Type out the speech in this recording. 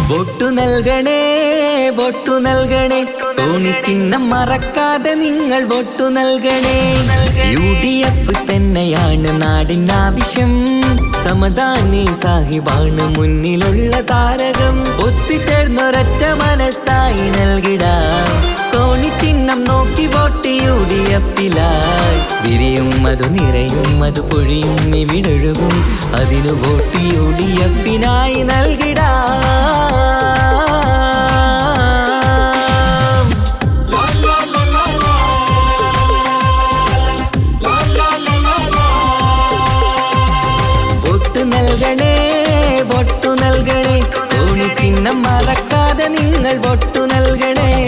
വോട്ടു നൽകണേ വോട്ടു നൽകണേ തോണിച്ചിഹ്നം മറക്കാതെ നിങ്ങൾ വോട്ടു നൽകണേ. UDF തന്നെയാണ് നാടിനാവശ്യം. സമദാനി സാഹിബാണ് മുന്നിലുള്ള താരകം. ഒത്തുചേർന്നൊരൊറ്റ മനസ്സായി നൽകിടാം. തോണിച്ചിഹ്നം നോക്കി വോട്ട് UDF-ലായി. വിരിയും അത് നിറയും അത് പൊഴിയും ഇവിടൊഴുകും. അതിനു വോട്ട് UDF-നായി നൽകിടാം. വോട്ടു നൽകണേ തോണിച്ചിഹ്നം മറക്കാതെ നിങ്ങൾ വോട്ടു നൽകണേ.